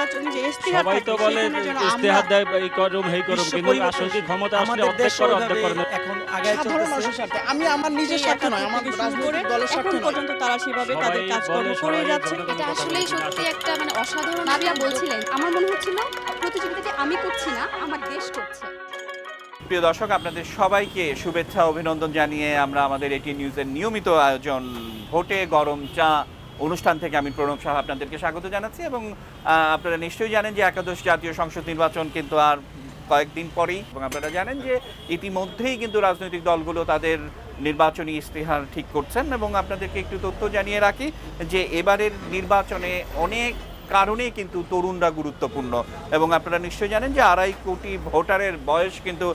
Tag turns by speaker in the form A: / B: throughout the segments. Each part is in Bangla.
A: নির্বাচনী যে ইশতেহার
B: সবাই তো
A: থাকবে
B: বলে
A: সেখানে যেন আমরা
B: ইশতেহার দেয় এই করুম হেই করুম, কিন্তু আসল কি ক্ষমতা আসলে
C: আমাদের
B: অর্ধেক
C: দেশ
B: করে অর্ধেক করে না।
C: এখন আগায়
D: সাধারণ
C: চলতেছে।
D: মানুষের স্বার্থে, আমি আমার নিজের
A: সেই
D: স্বার্থে নয়,
A: ৭১
D: আমার
A: থেকে শুরু করে
D: রাজনৈতিক দলের
A: এখন
D: স্বার্থে নয়।
A: পর্যন্ত তারা সেভাবে
B: সবাই
A: তাদের কাজকর্ম
B: বলে,
A: করে
B: সবাই
A: যাচ্ছে।
B: জনগণের
E: এটা
B: কথা
E: আসলেই
B: বলে, কিন্তু
E: সত্যি
B: আসলে
E: একটা অসাধারণ। নাবিয়া বলছিলেন, আমার মনে হচ্ছিল প্রতিযোগিতাটি আমি করছি না, আমার দেশ করছে।
F: প্রিয় দর্শক, আপনাদের সবাইকে শুভেচ্ছা অভিনন্দন জানিয়ে আমরা আমাদের এটি নিউজের নিয়মিত আয়োজন ভোটে গরম চা অনুষ্ঠান থেকে আমি প্রণব সাহা আপনাদেরকে স্বাগত জানাচ্ছি। এবং আপনারা নিশ্চয়ই জানেন যে একাদশ জাতীয় সংসদ নির্বাচন কিন্তু আর কয়েকদিন পরেই, এবং আপনারা জানেন যে ইতিমধ্যেই কিন্তু রাজনৈতিক দলগুলো তাদের নির্বাচনী ইশতেহার ঠিক করছেন। এবং আপনাদেরকে একটু তথ্য জানিয়ে রাখি যে এবারের নির্বাচনে অনেক কারণে কিন্তু তরুণরা গুরুত্বপূর্ণ। এবং আপনারা নিশ্চয়ই জানেন যে 2.5 কোটি ভোটারের বয়স কিন্তু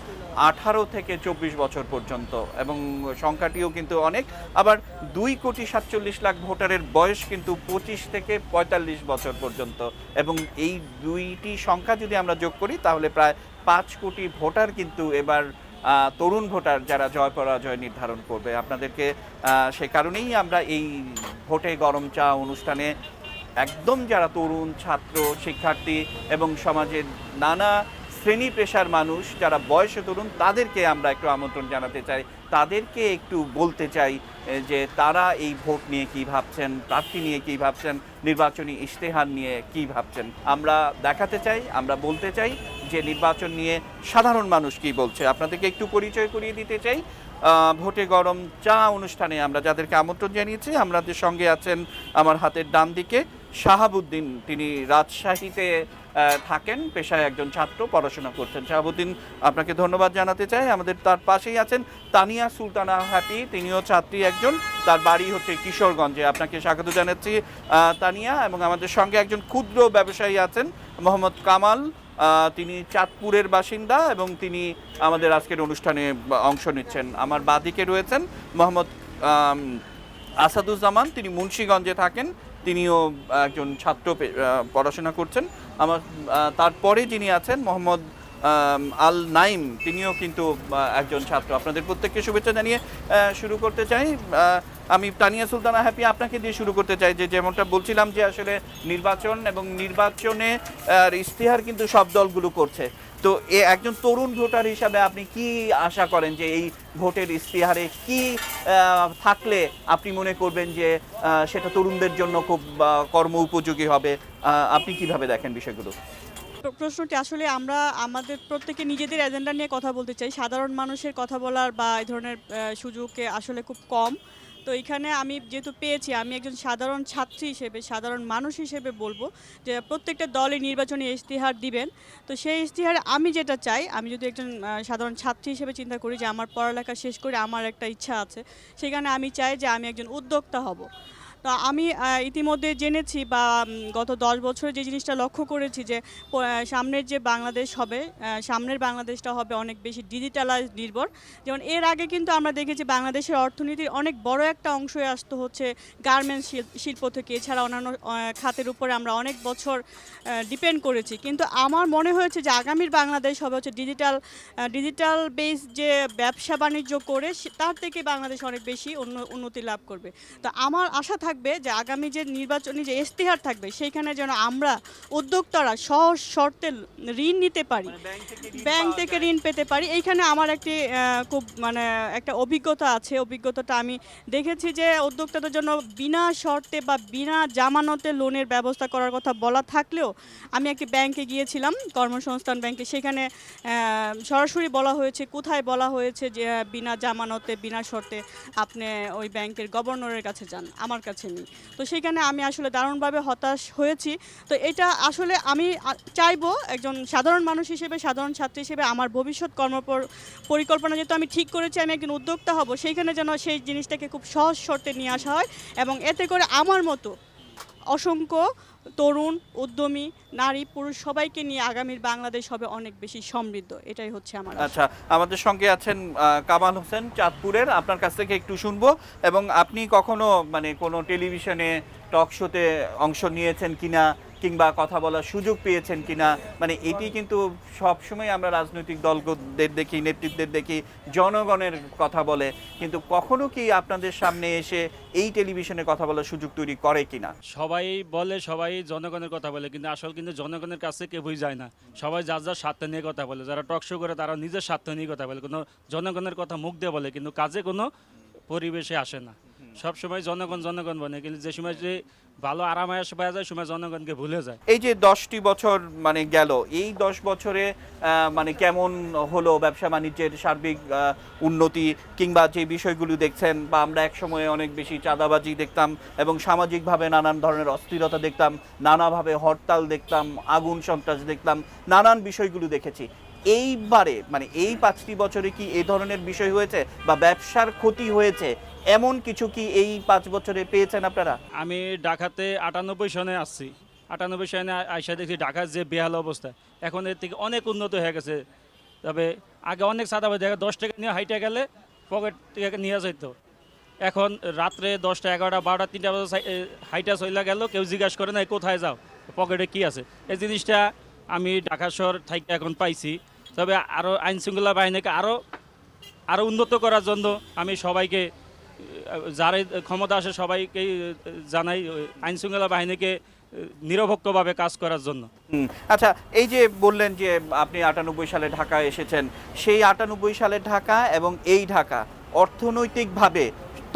F: 18 থেকে 24 বছর পর্যন্ত, এবং সংখ্যাটিও কিন্তু অনেক। আবার 2,47,00,000 ভোটারের বয়স কিন্তু 25 থেকে 45 বছর পর্যন্ত, এবং এই দুইটি সংখ্যা যদি আমরা যোগ করি তাহলে প্রায় 5 কোটি ভোটার কিন্তু এবার তরুণ ভোটার যারা জয় পরাজয় নির্ধারণ করবে। আপনাদেরকে সে কারণেই আমরা এই ভোটে গরম চা অনুষ্ঠানে একদম যারা তরুণ ছাত্র শিক্ষার্থী এবং সমাজের নানা শ্রেণী পেশার মানুষ যারা বয়সে তরুণ, তাদেরকে আমরা একটু আমন্ত্রণ জানাতে চাই, তাদেরকে একটু বলতে চাই যে তারা এই ভোট নিয়ে কী ভাবছেন, প্রার্থী নিয়ে কী ভাবছেন, নির্বাচনী ইশতেহার নিয়ে কী ভাবছেন। আমরা দেখাতে চাই, আমরা বলতে চাই যে নির্বাচন নিয়ে সাধারণ মানুষ কী বলছে। আপনাদেরকে একটু পরিচয় করিয়ে দিতে চাই। ভোটে গরম চা অনুষ্ঠানে আমরা যাদেরকে আমন্ত্রণ জানিয়েছি, আমাদের সঙ্গে আছেন আমার হাতের ডান দিকে শাহাবুদ্দিন। তিনি রাজশাহীতে থাকেন, পেশায় একজন ছাত্র, পড়াশোনা করছেন। শাহাবুদ্দিন, আপনাকে ধন্যবাদ জানাতে চাই। আমাদের তার পাশেই আছেন তানিয়া সুলতানা হ্যাপি, তিনিও ছাত্রী একজন, তার বাড়ি হচ্ছে কিশোরগঞ্জে। আপনাকে স্বাগত জানাচ্ছি তানিয়া। এবং আমাদের সঙ্গে একজন ক্ষুদ্র ব্যবসায়ী আছেন মোহাম্মদ কামাল, তিনি চাঁদপুরের বাসিন্দা এবং তিনি আমাদের আজকের অনুষ্ঠানে অংশ নিচ্ছেন। আমার বাদিকে রয়েছেন মোহাম্মদ আসাদুজ্জামান, তিনি মুন্সিগঞ্জে থাকেন, তিনিও একজন ছাত্র, পড়াশোনা করছেন। আমার তারপরে যিনি আছেন মোহাম্মদ আল নাইম, তিনিও কিন্তু একজন ছাত্র। আপনাদের প্রত্যেককে শুভেচ্ছা জানিয়ে শুরু করতে চাই। আমি তানিয়া সুলতানা হ্যাপি আপনাকে দিয়ে শুরু করতে চাই যে যেমনটা বলছিলাম যে আসলে নির্বাচন এবং নির্বাচনে ইশতেহার কিন্তু সব দলগুলো করছে। তো একজন তরুণ ভোটার হিসাবে আপনি কি আশা করেন যে এই ভোটের ইশতেহারে কি থাকলে আপনি মনে করবেন যে সেটা তরুণদের জন্য খুব কর্ম উপযোগী হবে? আপনি কিভাবে দেখেন বিষয়গুলো?
A: প্রশ্নটি আসলে আমরা আমাদের প্রত্যেকে নিজেদের এজেন্ডা নিয়ে কথা বলতে চাই। সাধারণ মানুষের কথা বলার বা এই ধরনের সুযোগে আসলে খুব কম। তো এখানে আমি যেহেতু পেয়েছি, আমি একজন সাধারণ ছাত্রী হিসেবে, সাধারণ মানুষ হিসেবে বলবো যে প্রত্যেকটা দলই নির্বাচনী ইশতেহার দিবেন। তো সেই ইশতেহারে আমি যেটা চাই, আমি যদি একজন সাধারণ ছাত্রী হিসেবে চিন্তা করি যে আমার পড়ালেখা শেষ করে আমার একটা ইচ্ছা আছে, সেখানে আমি চাই যে আমি একজন উদ্যোক্তা হব। তো আমি ইতিমধ্যে জেনেছি বা গত 10 বছরে যে জিনিসটা লক্ষ্য করেছি যে সামনের যে বাংলাদেশ হবে, সামনের বাংলাদেশটা হবে অনেক বেশি ডিজিটালাইজ নির্ভর। যেমন এর আগে কিন্তু আমরা দেখেছি বাংলাদেশের অর্থনীতির অনেক বড় একটা অংশই আসতো হচ্ছে গার্মেন্টস শিল্প থেকে, এছাড়া অন্যান্য খাতের উপরে আমরা অনেক বছর ডিপেন্ড করেছি। কিন্তু আমার মনে হয়েছে যে আগামীর বাংলাদেশ হবে হচ্ছে ডিজিটাল বেস যে ব্যবসা বাণিজ্য করে তার থেকে বাংলাদেশ অনেক বেশি উন্নতি লাভ করবে। তো আমার আশা থাকবে যে আগামী যে নির্বাচনী যে ইশতেহার থাকবে সেইখানে যেন আমরা উদ্যোক্তারা সহজ শর্তে ঋণ নিতে পারি, ব্যাংক থেকে ঋণ পেতে পারি। এইখানে আমার একটি খুব একটা অভিজ্ঞতা আছে। অভিজ্ঞতাটা আমি দেখেছি যে উদ্যোক্তাদের জন্য বিনা শর্তে বা বিনা জামানতে লোনের ব্যবস্থা করার কথা বলা থাকলেও আমি একটি ব্যাংকে গিয়েছিলাম, কর্মসংস্থান ব্যাংকে। সেখানে সরাসরি বলা হয়েছে, কোথায় বলা হয়েছে যে বিনা জামানতে বিনা শর্তে আপনি ওই ব্যাংকের গভর্নরের কাছে যান, আমার কাছে নেই। তো সেখানে আমি আসলে দারুণভাবে হতাশ হয়েছি। তো এটা আসলে আমি চাইবো একজন সাধারণ মানুষ হিসেবে, সাধারণ ছাত্রী হিসেবে আমার ভবিষ্যৎ পরিকল্পনা যেহেতু আমি ঠিক করেছি আমি একজন উদ্যোক্তা হব, সেইখানে যেন সেই জিনিসটাকে খুব সহজ শর্তে নিয়ে আসা হয় এবং এতে করে আমার মতো অসংখ্য তরুণ উদ্যমী নারী পুরুষ সবাইকে নিয়ে আগামীর বাংলাদেশ হবে অনেক বেশি সমৃদ্ধ। এটাই হচ্ছে আমার আশা।
F: আচ্ছা, আমাদের সঙ্গে আছেন কামাল হোসেন চাঁদপুরের, আপনার কাছ থেকে একটু শুনবো। এবং আপনি কখনো কোনো টেলিভিশনে টক শোতে অংশ নিয়েছেন কিনা, কিংবা কথা বলার সুযোগ পেয়েছেন কিনা, মানে এটি কিন্তু সবসময় আমরা রাজনৈতিক দলদের দেখি, নেতৃত্বের দেখি জনগণের কথা বলে, কিন্তু কখনো কি আপনাদের সামনে এসে এই টেলিভিশনে কথা বলার সুযোগ তৈরি করে কিনা?
B: সবাই বলে, সবাই জনগণের কথা বলে, কিন্তু আসল কিন্তু জনগণের কাছে কেউই যায় না। সবাই যার যার স্বার্থ নিয়ে কথা বলে, যারা টক শো করে তারা নিজের স্বার্থ নিয়ে কথা বলে, কোনো জনগণের কথা মুখ দিয়ে বলে, কিন্তু কাজে কোনো পরিবেশে আসে না। সব সময় জনগণ জনগণ বলে, কিন্তু যে সময় যে ভালো আরামায়াস পাওয়া যায় সময় জনগণকে ভুলে যায়।
F: এই যে 10টি বছর মানে গেল, এই 10 বছরে মানে কেমন হলো ব্যবসা বাণিজ্যের সার্বিক উন্নতি, কিংবা যে বিষয়গুলো দেখছেন, বা আমরা একসময় অনেক বেশি চাঁদাবাজি দেখতাম এবং সামাজিকভাবে নানান ধরনের অস্থিরতা দেখতাম, নানাভাবে হরতাল দেখতাম, আগুন সন্ত্রাস দেখতাম, নানান বিষয়গুলো দেখেছি। এইবারে মানে এই 5টি বছরে কি এই ধরনের বিষয় হয়েছে বা ব্যবসার ক্ষতি হয়েছে এমন কিছু কি এই 5 বছরে পেয়েছেন আপনারা?
B: আমি ঢাকাতে 98 সনে আসছি। 98 সনে আইসা দেখি ঢাকার যে বেহাল অবস্থা, এখন এর থেকে অনেক উন্নত হয়ে গেছে। তবে আগে অনেক সাদাবাজি দেখা, 10 টাকা নিয়ে হাইটে গেলে পকেট থেকে নিয়ে যেত। এখন রাত্রে 10টা 11টা 12টা 3টা বাজে হাইটা চলে গেল, কেউ জিজ্ঞাসা করে না কোথায় যাও, পকেটে কি আছে। এই জিনিসটা আমি ঢাকা শহর থেকে এখন পাইছি। তবে আরও আইন শৃঙ্খলা বাহিনীকে আরও উন্নত করার জন্য আমি সবাইকে, যারা ক্ষমতা আসে সবাইকেই জানাই আইন শৃঙ্খলা বাহিনীকে নিরপেক্ষভাবে কাজ করার জন্য।
F: আচ্ছা, এই যে বললেন যে আপনি 98 সালে ঢাকায় এসেছেন, সেই 98 সালের ঢাকা এবং এই ঢাকা অর্থনৈতিকভাবে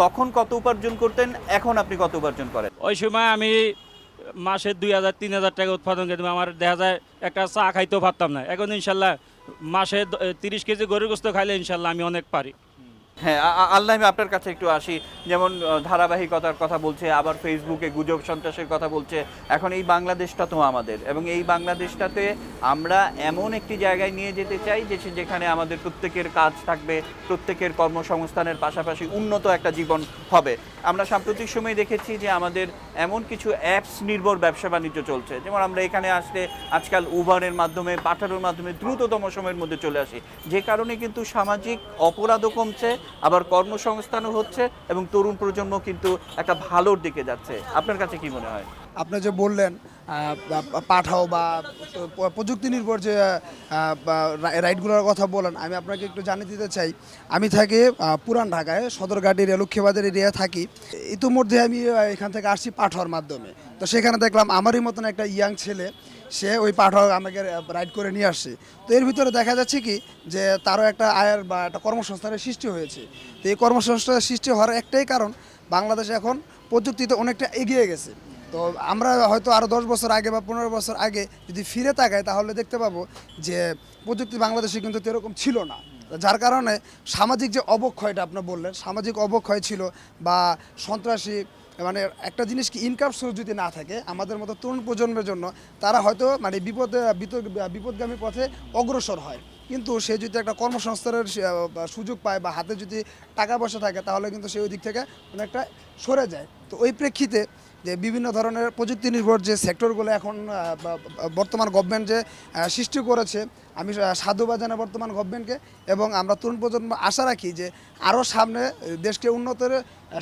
F: তখন কত উপার্জন করতেন, এখন আপনি কত উপার্জন করেন?
B: ওই সময় আমি মাসে 2000-3000 টাকা উৎপাদন করতাম, আমার দেখা যায় একটা চা খাইতেও পারতাম না। এখন ইনশাল্লাহ মাসে 30 কেজি গরুর গোস্ত খাইলে ইনশাল্লাহ আমি অনেক পারি।
F: হ্যাঁ, আল্লাহ, আমি আপনার কাছে একটু আসি। যেমন ধারাবাহিকতার কথা বলছে, আবার ফেসবুকে গুজব সন্ত্রাসের কথা বলছে। এখন এই বাংলাদেশটা তো আমাদের, এবং এই বাংলাদেশটাতে আমরা এমন একটি জায়গায় নিয়ে যেতে চাই যেখানে আমাদের প্রত্যেকের কাজ থাকবে, প্রত্যেকের কর্মসংস্থানের পাশাপাশি উন্নত একটা জীবন হবে। আমরা সাম্প্রতিক সময়ে দেখেছি যে আমাদের এমন কিছু অ্যাপস নির্ভর ব্যবসা বাণিজ্য চলছে। যেমন আমরা এখানে আসলে আজকাল উবারের মাধ্যমে, পাঠানোর মাধ্যমে দ্রুততম সময়ের মধ্যে চলে আসি, যে কারণে কিন্তু সামাজিক অপরাধও কমছে, আবার কর্মসংস্থানও হচ্ছে, এবং তরুণ প্রজন্ম কিন্তু একটা ভালোর দিকে যাচ্ছে। আপনার কাছে কি মনে হয়?
C: আপনি যে বললেন পাঠাও বা প্রযুক্তি নির্ভর যে রাইডগুলোর কথা বলেন, আমি আপনাকে একটু জানিয়ে দিতে চাই। আমি থাকি পুরান ঢাকায়, সদরঘাট এরিয়া, লক্ষ্মীবাজার এরিয়া থাকি। ইতিমধ্যে আমি এখান থেকে আসছি পাঠাওয়ার মাধ্যমে। তো সেখানে দেখলাম আমারই মতন একটা ইয়াং ছেলে, সে ওই পাঠাও আমাকে রাইড করে নিয়ে আসছে। তো এর ভিতরে দেখা যাচ্ছে কি যে তারও একটা আয়ের বা একটা কর্মসংস্থানের সৃষ্টি হয়েছে। তো এই কর্মসংস্থানের সৃষ্টি হওয়ার একটাই কারণ, বাংলাদেশ এখন প্রযুক্তিতে অনেকটা এগিয়ে গেছে। তো আমরা হয়তো আরও 10 বছর আগে বা 15 বছর আগে যদি ফিরে তাকাই, তাহলে দেখতে পাবো যে প্রযুক্তি বাংলাদেশে কিন্তু এরকম ছিল না। যার কারণে সামাজিক যে অবক্ষয়টা আপনি বললেন, সামাজিক অবক্ষয় ছিল বা সন্ত্রাসী, মানে একটা জিনিস কি, ইনকাম সোর্স যদি না থাকে আমাদের মতো তরুণ প্রজন্মের জন্য, তারা হয়তো মানে বিপদগামী পথে অগ্রসর হয়। কিন্তু সে যদি একটা কর্মসংস্থানের সুযোগ পায় বা হাতে যদি টাকা পয়সা থাকে, তাহলে কিন্তু সে ওই দিক থেকে অনেকটা সরে যায়। তো ওই প্রেক্ষিতে যে বিভিন্ন ধরনের প্রযুক্তি নির্ভর যে সেক্টরগুলো এখন বর্তমান গভর্নমেন্ট যে সৃষ্টি করেছে, আমি সাধুবাদ জানাই বর্তমান গভর্নমেন্টকে। এবং আমরা তরুণ প্রজন্ম আশা রাখি যে আরও সামনে দেশকে উন্নতের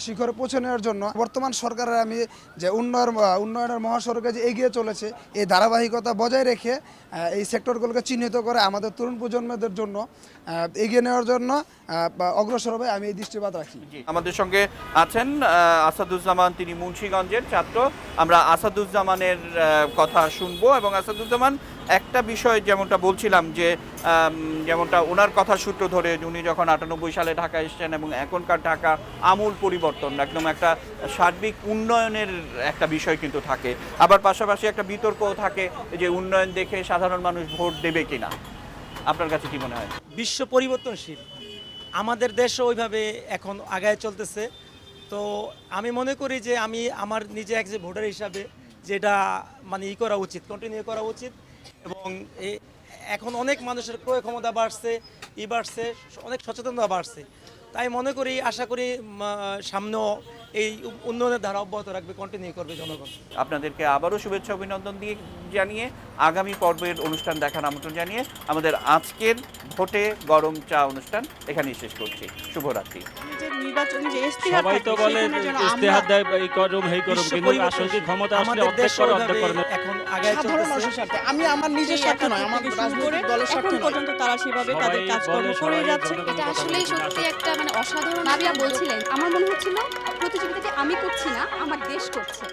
C: শিখরে পৌঁছে নেওয়ার জন্য বর্তমান সরকারের আমি যে উন্নয়নের মহাসড়কে যে এগিয়ে চলেছে, এই ধারাবাহিকতা বজায় রেখে এই সেক্টরগুলোকে চিহ্নিত করে আমাদের তরুণ প্রজন্মদের জন্য এগিয়ে নেওয়ার জন্য অগ্রসর হবে, আমি এই দৃষ্টিপাত রাখি।
F: আমাদের সঙ্গে আছেন আসাদুজ্জামান, তিনি মুন্সিগঞ্জের ছাত্র। আমরা আসাদুজ্জামানের কথা শুনবো। এবং আসাদুজ্জামান, একটা বিষয় যেমনটা বলছিলাম যে যেমনটা ওনার কথা সূত্র ধরে, উনি যখন 98 সালে ঢাকা এসেছেন এবং এখনকার ঢাকা আমূল পরিবর্তন, একদম একটা সার্বিক উন্নয়নের একটা বিষয় কিন্তু থাকে। আবার পাশাপাশি একটা বিতর্কও থাকে যে উন্নয়ন দেখে সাধারণ মানুষ ভোট দেবে কিনা। আপনার কাছে কি মনে হয়?
D: বিশ্ব পরিবর্তনশীল, আমাদের দেশও ওইভাবে এখন আগায় চলতেছে। তো আমি মনে করি যে আমি আমার নিজে এক যে ভোটার হিসাবে যেটা মানে করা উচিত, কন্টিনিউ করা উচিত। এবং এখন অনেক মানুষের ক্রয় ক্ষমতা বাড়ছে, বাড়ছে, অনেক সচেতনতা বাড়ছে। তাই মনে করি, আশা করি সামনেও এই উন্নয়নের ধারা অব্যাহত রাখবে, কন্টিনিউ করবে জনগণ।
F: আপনাদেরকে আবারও শুভেচ্ছা অভিনন্দন দিয়ে জানিয়ে আগামী পর্বের অনুষ্ঠান দেখার আমন্ত্রণ জানিয়ে আমাদের আজকের ভোটে গরম চা অনুষ্ঠান এখানেই শেষ করছি। শুভরাত্রি।
A: যে নির্বাচনী যে ইশতেহার
B: সবাই তো
A: থাকে,
B: বলে
A: সেখানে যেন
B: ইস্তেহার
A: আমরা
B: দেয় এই করুম এই করুম,
D: বিশ্ব
B: কিন্তু
D: পরিবর্তন,
B: আসল কি ক্ষমতা আসলে
D: আমাদের
B: অর্ধেক
D: দেশ
B: করে অর্ধেক করে
D: ওইভাবে
B: না।
D: এখন আগায়
C: সাধারণ
D: চলতেছে।
C: মানুষের স্বার্থে আমি আমার নিজের
A: সেই
C: স্বার্থে নয়,
A: একাত্তর
C: আমার
A: থেকে শুরু করে
C: রাজনৈতিক দলের
A: এখন
C: স্বার্থে নয়।
A: পর্যন্ত তারা সেভাবে তাদের
B: সবাই
A: কাজকর্ম
B: বলে,
A: করে
B: সবাই
A: যাচ্ছে।
B: জনগণের
E: এটা
B: কথা
E: আসলেই
B: বলে,
E: সত্যি একটা মানে অসাধারণ। নাবিয়া বলছিলেন আমার মনে হচ্ছিল প্রতিযোগিতাটি আমি করছি না, আমার দেশ করছে।